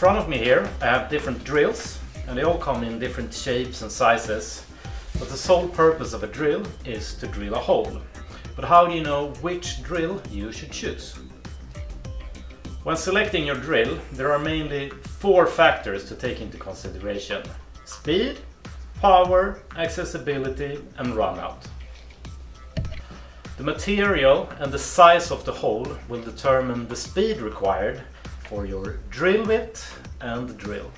front of me here I have different drills, and they all come in different shapes and sizes, but the sole purpose of a drill is to drill a hole. But how do you know which drill you should choose? When selecting your drill, there are mainly 4 factors to take into consideration: speed, power, accessibility and runout. The material and the size of the hole will determine the speed required for your drill bit and the drill.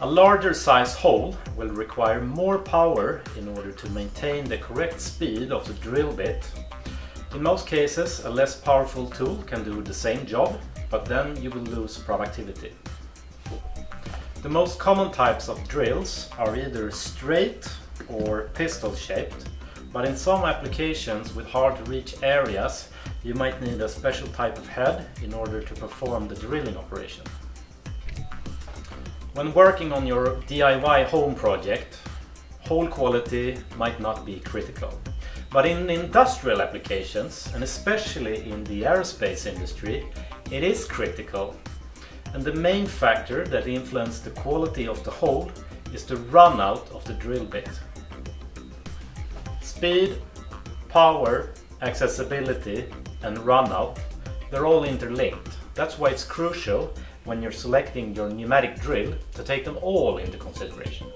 A larger size hole will require more power in order to maintain the correct speed of the drill bit. In most cases, a less powerful tool can do the same job, but then you will lose productivity. The most common types of drills are either straight or pistol shaped, but in some applications with hard to reach areas, you might need a special type of head in order to perform the drilling operation. When working on your DIY home project, hole quality might not be critical. But in industrial applications, and especially in the aerospace industry, it is critical. And the main factor that influences the quality of the hole is the runout of the drill bit. Speed, power, accessibility and runout, they're all interlinked. That's why it's crucial when you're selecting your pneumatic drill to take them all into consideration.